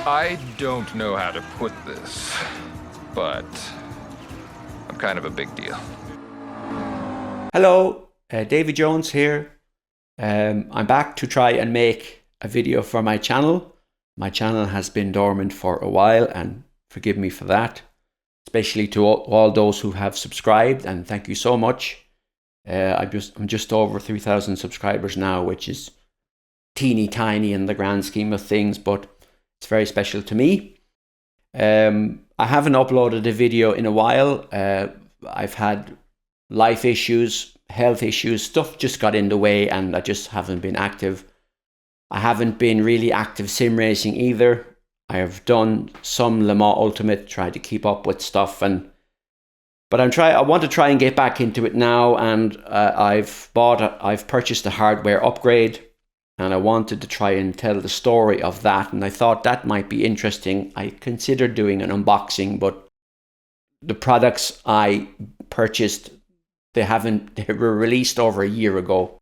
I don't know how to put this, but I'm kind of a big deal. Hello, Davy Jones here. I'm back to try and make a video for my channel. My channel has been dormant for a while, and forgive me for that, especially to all those who have subscribed, and thank you so much. I'm just over 3,000 subscribers now, which is teeny tiny in the grand scheme of things, but it's very special to me. I haven't uploaded a video in a while. I've had life issues, health issues, stuff just got in the way, and I just haven't been active. I haven't been really active sim racing either. I have done some Le Mans Ultimate, tried to keep up with stuff, but I want to try and get back into it now, and I've purchased a hardware upgrade, and I wanted to try and tell the story of that, and I thought that might be interesting. I considered doing an unboxing, but the products I purchased, they were released over a year ago.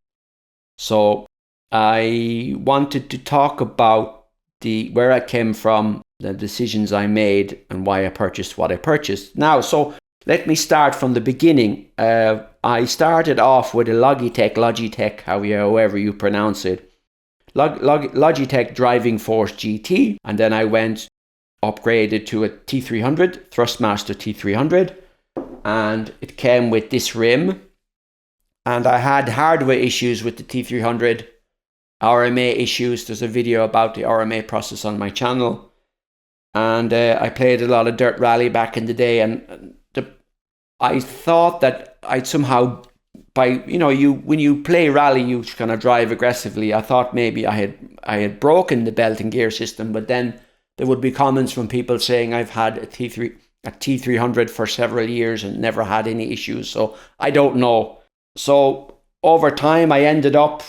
So I wanted to talk about where I came from, the decisions I made, and why I purchased what I purchased. Now, so let me start from the beginning. I started off with a Logitech, however you pronounce it. Logitech Driving Force GT, and then I upgraded to a T300, Thrustmaster T300, and it came with this rim. And I had hardware issues with the T300, RMA issues. There's a video about the RMA process on my channel, and I played a lot of Dirt Rally back in the day, and I thought that I'd somehow, when you play rally, you kind of drive aggressively. I thought maybe I had broken the belt and gear system, but then there would be comments from people saying I've had a T300 for several years and never had any issues. So I don't know. So over time, I ended up,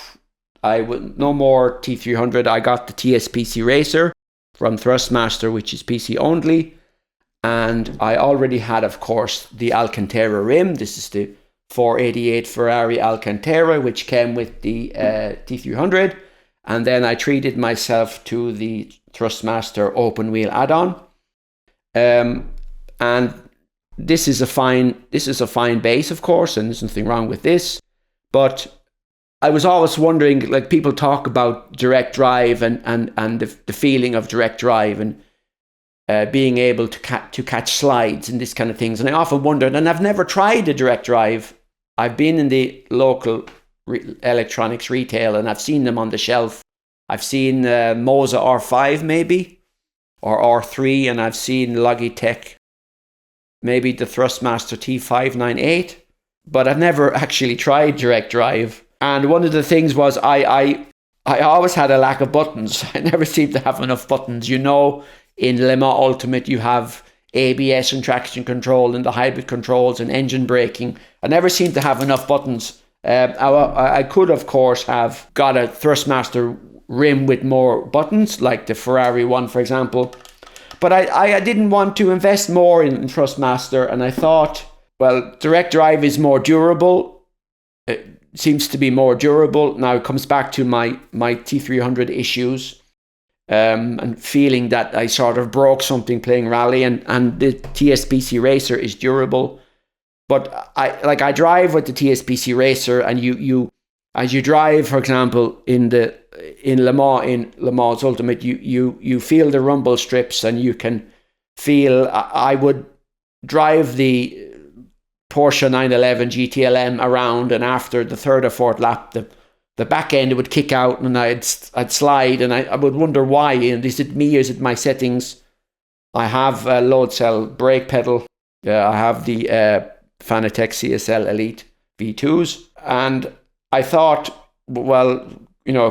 no more T300. I got the TSPC Racer from Thrustmaster, which is PC only. And I already had, of course, the Alcantara rim. This is the 488 Ferrari Alcantara, which came with the T300. And then I treated myself to the Thrustmaster open wheel add-on. And this is a fine base, of course, and there's nothing wrong with this. But I was always wondering, like, people talk about direct drive and the feeling of direct drive and being able to catch slides and this kind of things. And I often wondered, and I've never tried a direct drive. I've been in the local electronics retail and I've seen them on the shelf. I've seen Moza R5 maybe, or R3, and I've seen Logitech, maybe the Thrustmaster T598, but I've never actually tried direct drive. And one of the things was I always had a lack of buttons. I never seemed to have enough buttons. In Le Mans Ultimate, you have ABS and traction control and the hybrid controls and engine braking. I never seemed to have enough buttons. I could, of course, have got a Thrustmaster rim with more buttons, like the Ferrari one, for example. But I didn't want to invest more in Thrustmaster, and I thought, well, direct drive is more durable. It seems to be more durable. Now it comes back to my T300 issues. And feeling that I sort of broke something playing rally, and the TSPC Racer is durable. But I drive with the TSPC Racer, and you as you drive, for example, in Le Mans Ultimate, you feel the rumble strips, and you can feel. I would drive the Porsche 911 GTLM around, and after the third or fourth lap, the back end would kick out, and I'd slide, and I would wonder why. And is it me? Is it my settings? I have a load cell brake pedal. I have the Fanatec CSL Elite V2s, and I thought, well,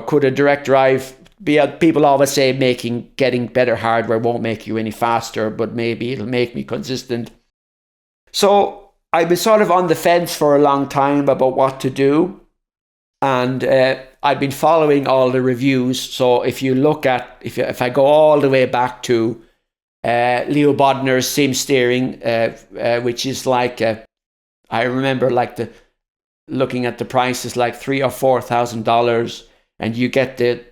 could a direct drive be? People always say getting better hardware won't make you any faster, but maybe it'll make me consistent. So I was sort of on the fence for a long time about what to do. And I've been following all the reviews. So if you look at, if I go all the way back to Leo Bodner's Sim Steering, which is like, I remember looking at the prices like $3,000 or $4,000, and you get the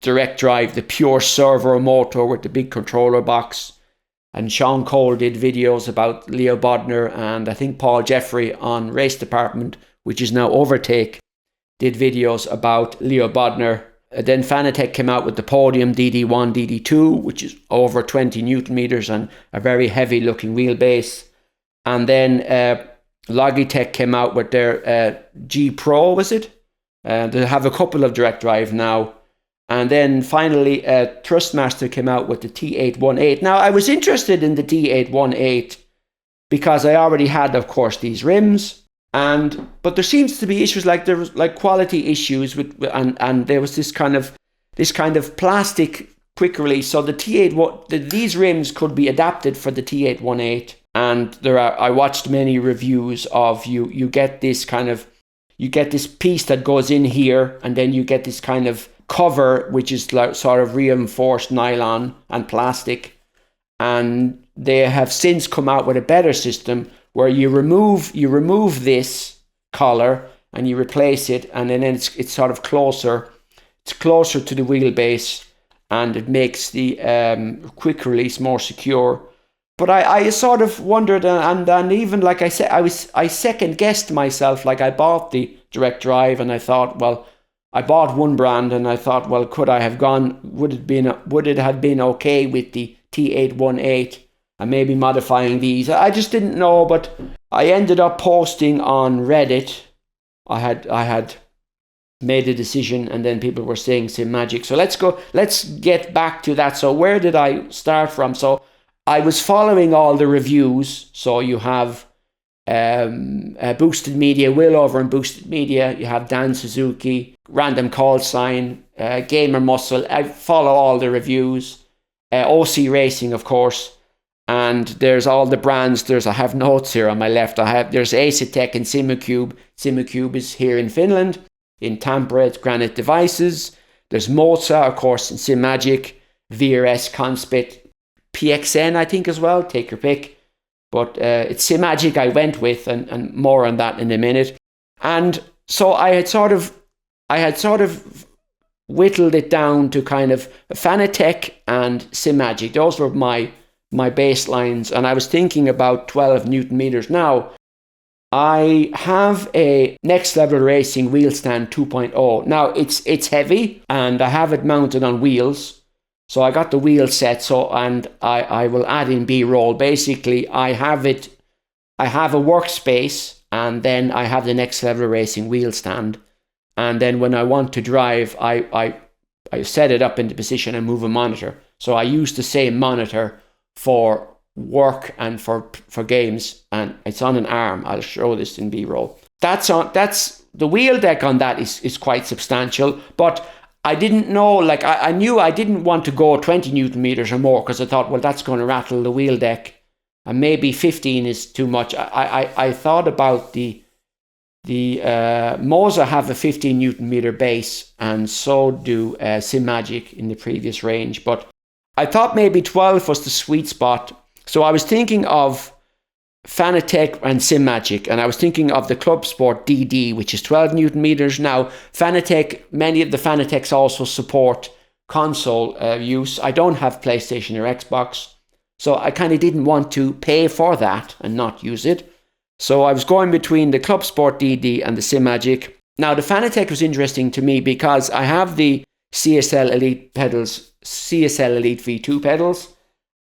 direct drive, the pure servo motor with the big controller box. And Sean Cole did videos about Leo Bodnar, and I think Paul Jeffrey on Race Department, which is now Overtake, did videos about Leo Bodnar. Then Fanatec came out with the Podium DD1, DD2, which is over 20 Newton meters and a very heavy looking wheelbase. And then Logitech came out with their G Pro, was it? They have a couple of direct drive now. And then finally, Thrustmaster came out with the T818. Now, I was interested in the T818 because I already had, of course, these rims. But there seems to be issues, like there was like quality issues and there was this kind of plastic quick release. So the these rims could be adapted for the T818. And I watched many reviews of you get this piece that goes in here, and then you get this kind of cover which is like sort of reinforced nylon and plastic. And they have since come out with a better system where you remove this collar and you replace it, and then it's sort of closer. It's closer to the wheelbase, and it makes the quick release more secure. But I sort of wondered, and even like I said, I second guessed myself. Like I bought the direct drive, and I thought, well, I bought one brand, and I thought, well, could I have gone? Would it have been okay with the T818 and maybe modifying these? I just didn't know, but I ended up posting on Reddit. I had made a decision, and then people were saying Simagic. So let's get back to that. So where did I start from? So I was following all the reviews. So you have Boosted Media, Will over in Boosted Media. You have Dan Suzuki, Random Call Sign, Gamer Muscle. I follow all the reviews. OC Racing, of course. And there's all the brands. I have notes here on my left. There's Asetek and Simacube. Simacube is here in Finland. In Tampere, it's Granite Devices. There's Moza, of course, and Simagic, VRS, Conspit, PXN, I think, as well. Take your pick. But it's Simagic I went with, and more on that in a minute. And so I had sort of whittled it down to kind of Fanatec and Simagic. Those were my baselines, and I was thinking about 12 Newton meters. Now, I have a Next Level Racing wheel stand 2.0. Now, it's heavy, and I have it mounted on wheels. So I got the wheel set, and I will add in B-roll. Basically, I have a workspace, and then I have the Next Level Racing wheel stand. And then when I want to drive, I set it up into position and move a monitor. So I use the same monitor for work and for games, and it's on an arm. I'll show this in B-roll. That's the wheel deck on that is quite substantial, but I didn't know, like I knew I didn't want to go 20 Newton meters or more, because I thought, well, that's going to rattle the wheel deck, and maybe 15 is too much. I thought about the Moza have a 15 Newton meter base, and so do Simagic in the previous range, but I thought maybe 12 was the sweet spot. So I was thinking of Fanatec and Simagic, and I was thinking of the Club Sport DD, which is 12 Newton meters. Now, Fanatec, many of the Fanatecs also support console use. I don't have PlayStation or Xbox, so I kind of didn't want to pay for that and not use it. So I was going between the Club Sport DD and the Simagic. Now, the Fanatec was interesting to me because I have the CSL Elite pedals, CSL Elite V2 pedals,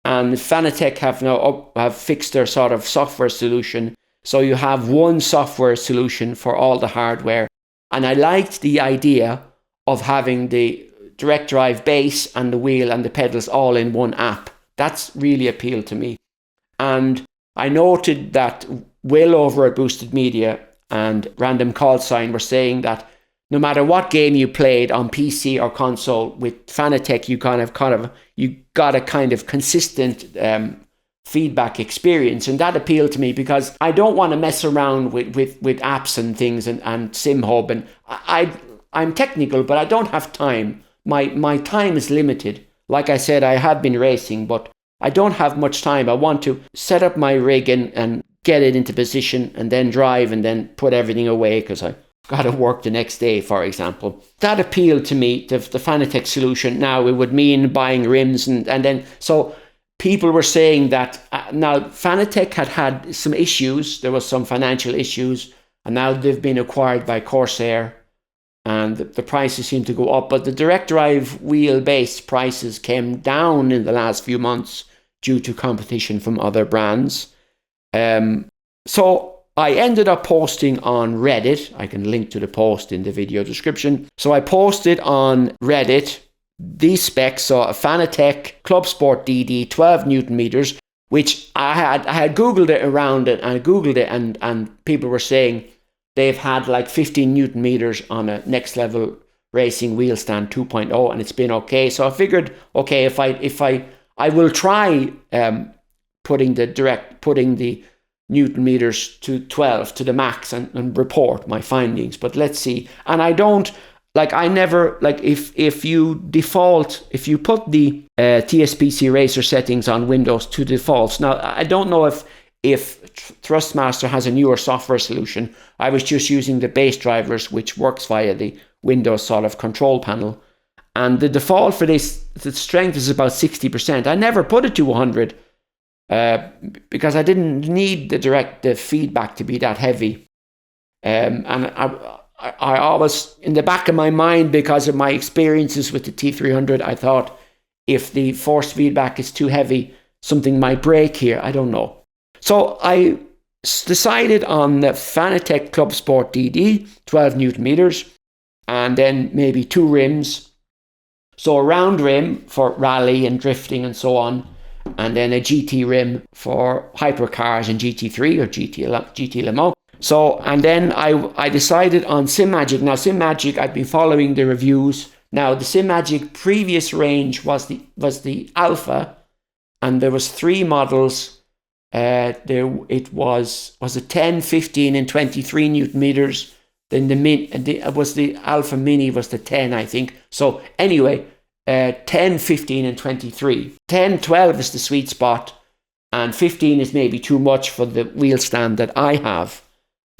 and Fanatec have fixed their sort of software solution. So you have one software solution for all the hardware. And I liked the idea of having the direct drive base and the wheel and the pedals all in one app. That's really appealed to me. And I noted that Will over at Boosted Media and Random Call Sign were saying that no matter what game you played on PC or console, with Fanatec, you got a kind of consistent feedback experience, and that appealed to me because I don't want to mess around with apps and things and SimHub, and I'm technical, but I don't have time. My time is limited. Like I said, I have been racing, but I don't have much time. I want to set up my rig and get it into position, and then drive, and then put everything away, because got to work the next day, for example. That appealed to me, the Fanatec solution. Now, it would mean buying rims and then, so people were saying that now Fanatec had some issues. There was some financial issues, and now they've been acquired by Corsair, and the prices seem to go up. But the direct drive wheelbase prices came down in the last few months due to competition from other brands. So I ended up posting on Reddit. I can link to the post in the video description. So I posted on Reddit these specs, so a Fanatec Club Sport DD 12 Newton meters, which I had Googled it around it, and I Googled it, and people were saying they've had like 15 Newton meters on a Next Level Racing wheel stand 2.0, and it's been okay. So I figured, okay, if I will try putting the Newton meters to 12 to the max and report my findings. But let's see. And I don't, like, I never, like, if you put the TSPC Racer settings on Windows to defaults. Now, I don't know if Thrustmaster has a newer software solution. I was just using the base drivers, which works via the Windows sort of control panel. And the default for this, the strength is about 60%. I never put it to 100. Because I didn't need the feedback to be that heavy. And I always, in the back of my mind, because of my experiences with the T300, I thought if the force feedback is too heavy, something might break here. I don't know. So I decided on the Fanatec Club Sport DD, 12 Newton meters, and then maybe 2 rims. So a round rim for rally and drifting and so on, and then a GT rim for hypercars and GT3 or GT Le Mans. So, and then I decided on Simagic. Now, Simagic, I've been following the reviews. Now, the Simagic previous range was the Alpha, and there was 3 models. It was a 10, 15, and 23 Newton meters. Then the Alpha Mini was the 10, I think. So anyway, 10, 15, and 23. 10, 12 is the sweet spot, and 15 is maybe too much for the wheel stand that I have.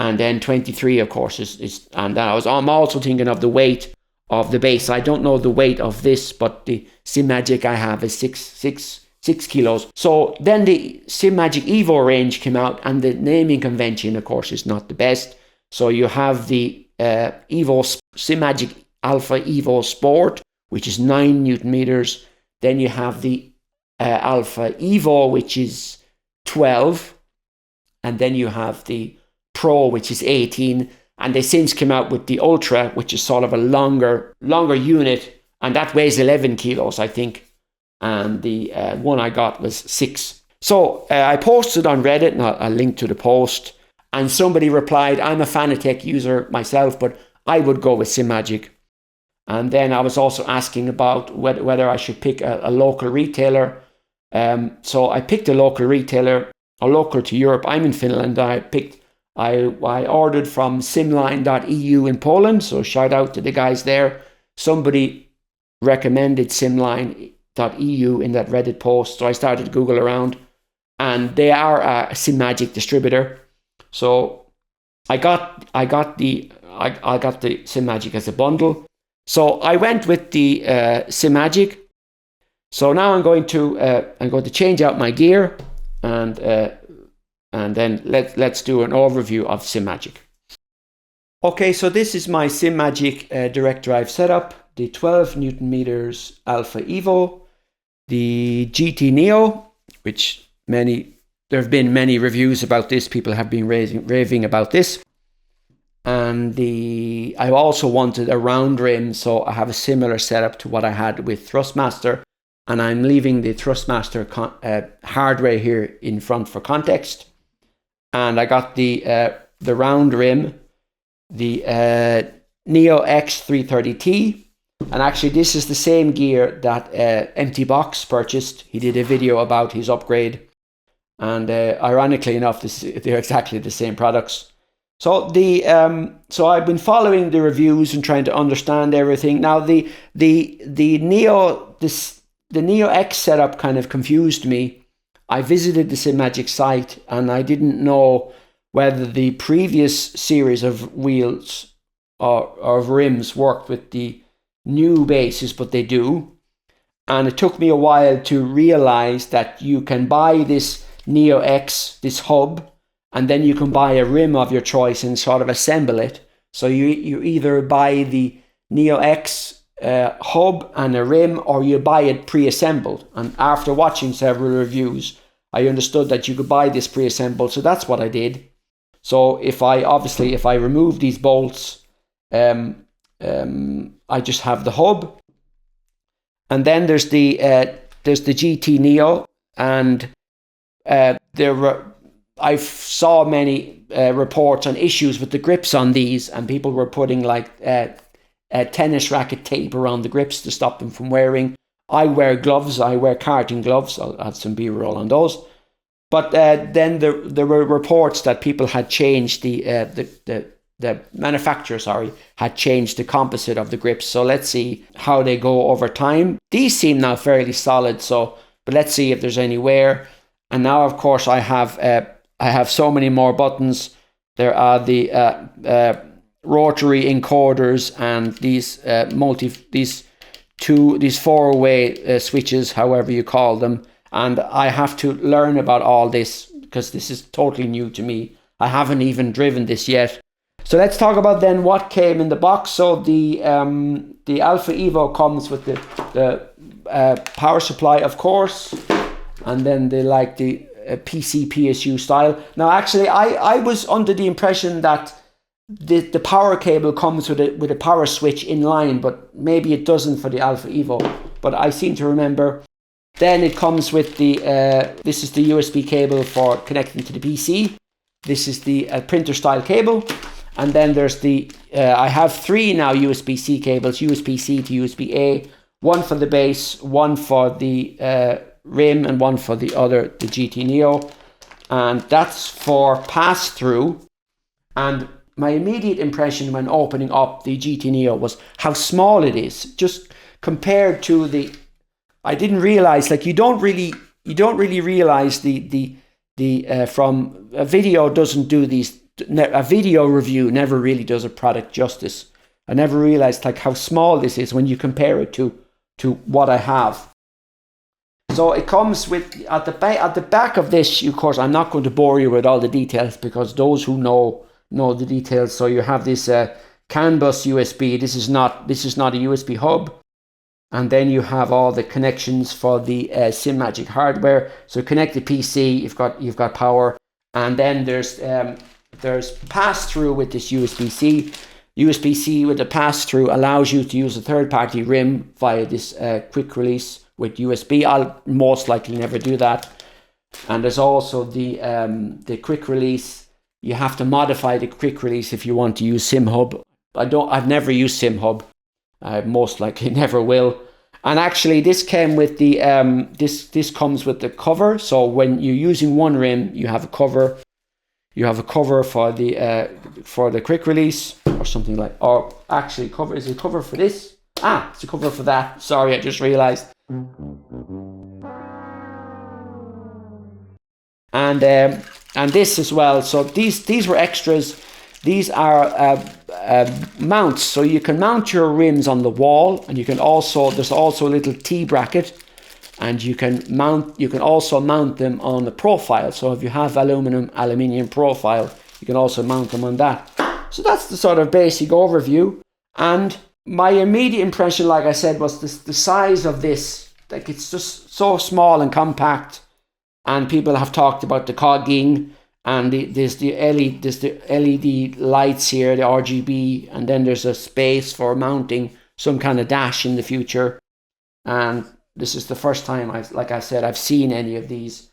And then 23, of course, is and I'm also thinking of the weight of the base. I don't know the weight of this, but the Simagic I have is 6 kilos. So then the Simagic Evo range came out, and the naming convention, of course, is not the best. So you have the Simagic Alpha Evo Sport, which is 9 Newton meters. Then you have the Alpha Evo, which is 12. And then you have the Pro, which is 18. And they since came out with the Ultra, which is sort of a longer unit. And that weighs 11 kilos, I think. And the one I got was 6. So I posted on Reddit, and I'll link to the post. And somebody replied, I'm a Fanatec user myself, but I would go with Simagic. And then I was also asking about whether I should pick a local retailer. So I picked a local retailer, a local to Europe. I'm in Finland. I ordered from simline.eu in Poland. So shout out to the guys there. Somebody recommended simline.eu in that Reddit post. So I started to Google around, and they are a Simagic distributor. So I got the Simagic as a bundle. So I went with the Simagic. So now I'm going to change out my gear, and then let's do an overview of Simagic. Okay, so this is my Simagic direct drive setup: the 12 Newton meters Alpha Evo, the GT Neo, which there have been many reviews about this. People have been raving about this. And I also wanted a round rim, so I have a similar setup to what I had with Thrustmaster. And I'm leaving the Thrustmaster hardware here in front for context. And I got the round rim, the Neo X330T. And actually, this is the same gear that Empty Box purchased. He did a video about his upgrade. And ironically enough, they're exactly the same products. So so I've been following the reviews and trying to understand everything. Now the Neo X setup kind of confused me. I visited the Simagic site, and I didn't know whether the previous series of wheels of rims worked with the new bases, but they do. And it took me a while to realize that you can buy this Neo X, this hub, and then you can buy a rim of your choice and sort of assemble it. So you either buy the Neo X hub and a rim, or you buy it pre-assembled. And after watching several reviews, I understood that you could buy this pre-assembled. So that's what I did. So if I remove these bolts, I just have the hub. And then there's the GT Neo, and I saw many reports on issues with the grips on these, and people were putting like tennis racket tape around the grips to stop them from wearing. I wear gloves. I wear karting gloves. I'll have some B-roll on those. But then there were reports that people had changed the manufacturer, had changed the composite of the grips. So let's see how they go over time. These seem now fairly solid. But let's see if there's any wear. And now, of course, I have so many more buttons. There are the rotary encoders and these four-way switches, however you call them. And I have to learn about all this because this is totally new to me. I haven't even driven this yet. So let's talk about then what came in the box. So the Alpha Evo comes with the power supply, of course, and then the PC PSU style. Now, actually, I was under the impression that the power cable comes with a power switch in line, but maybe it doesn't for the Alpha Evo. But I seem to remember. Then it comes with this is the USB cable for connecting to the PC. This is the printer style cable. And then there's I have 3 now USB-C cables, USB-C to USB-A, one for the base, one for the rim, and one for the GT Neo. And that's for pass-through. And my immediate impression when opening up the GT Neo was how small it is, just compared to I didn't realize, you don't really realize from a video doesn't do these. A video review never really does a product justice. I never realized how small this is when you compare it to what I have. So it comes with at the back of this. Of course, I'm not going to bore you with all the details because those who know the details. So you have this CAN bus USB. This is not a USB hub. And then you have all the connections for the Simagic hardware. So connect the PC. You've got power, and then there's pass-through with this USB-C. USB-C with the pass-through allows you to use a third-party rim via this quick release with USB. I'll most likely never do that. And there's also the quick release. You have to modify the quick release if you want to use SimHub. I've never used SimHub. I most likely never will. And actually, this came with the this comes with the cover. So when you're using one rim, you have a cover. You have a cover for the quick release or something like. Or actually, is it cover for this? It's a cover for that. Sorry, I just realized. And this as well. So these were extras. These are mounts, so you can mount your rims on the wall, and there's also a little T bracket, and you can also mount them on the profile. So if you have aluminium profile, you can also mount them on that. So that's the sort of basic overview. And my immediate impression, like I said, was the size of this. It's just so small and compact, and people have talked about the cogging. And there's the LED lights here, the RGB, and then there's a space for mounting some kind of dash in the future. And this is the first time I've seen any of these.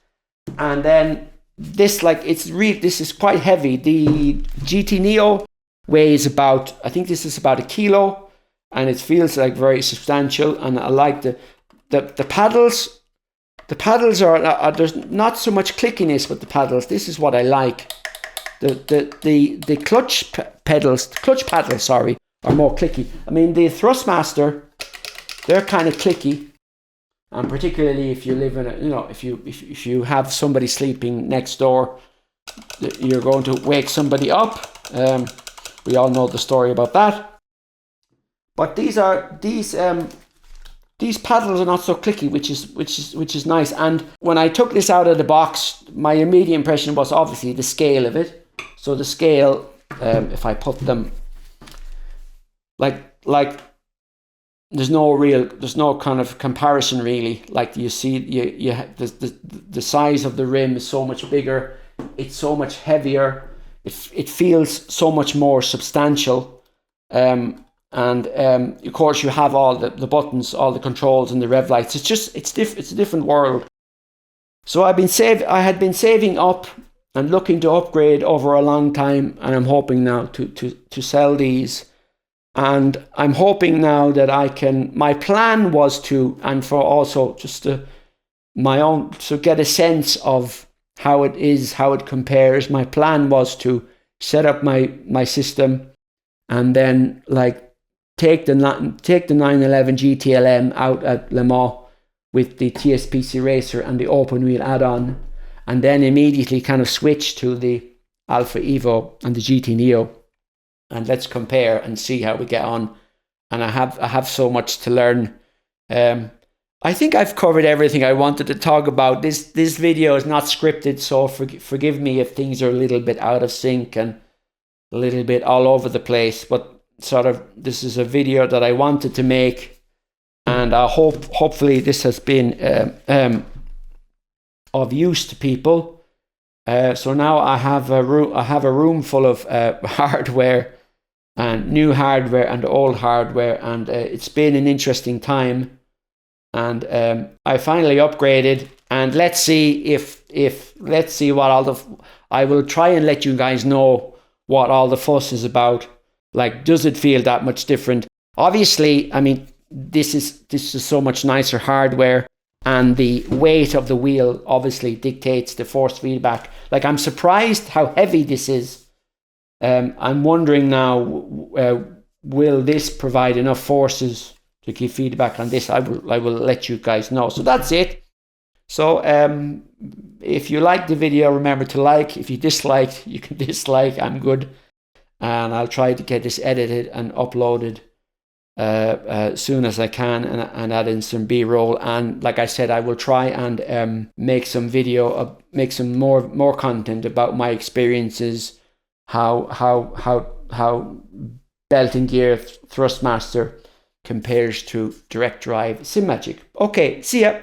And then this is quite heavy. The GT Neo weighs about, I think this is about 1 kilo, and it feels like very substantial. And I like the paddles. The paddles are there's not so much clickiness with the paddles. This is what I like. The clutch paddles, are more clicky. I mean, the Thrustmaster, they're kind of clicky, and particularly if you live in if you have somebody sleeping next door, you're going to wake somebody up. We all know the story about that. But these paddles are not so clicky, which is nice. And when I took this out of the box, my immediate impression was obviously the scale of it. So the scale, if I put them like there's no kind of comparison really. Like you see, the size of the rim is so much bigger. It's so much heavier. It feels so much more substantial. And of course you have all the buttons, all the controls and the rev lights. It's a different world. So I had been saving up and looking to upgrade over a long time, and I'm hoping now to sell these. And I'm hoping now that I can, my plan was to, and for also just to get a sense of how it is, how it compares. My plan was to set up my system and then like take the 911 GTLM out at Le Mans with the TSPC Racer and the open wheel add-on, and then immediately kind of switch to the Alfa Evo and the GT Neo. And let's compare and see how we get on. And I have so much to learn. I think I've covered everything I wanted to talk about. This video is not scripted, so forgive me if things are a little bit out of sync and a little bit all over the place. But sort of, this is a video that I wanted to make, and I hopefully this has been of use to people. So now I have a room full of hardware, and new hardware and old hardware, and it's been an interesting time. And I finally upgraded, and let's see what all the. I will try and let you guys know what all the fuss is about. Like, does it feel that much different? Obviously, I mean, this is so much nicer hardware. And the weight of the wheel obviously dictates the force feedback. Like, I'm surprised how heavy this is. I'm wondering now, will this provide enough forces to give feedback on this? I will let you guys know. So that's it. So if you like the video, remember to like. If you disliked, you can dislike. I'm good. And I'll try to get this edited and uploaded as soon as I can, and add in some B-roll. And like I said, I will try and make some video, make some more content about my experiences, how belt and gear Thrustmaster compares to direct drive Simagic. Okay, see ya.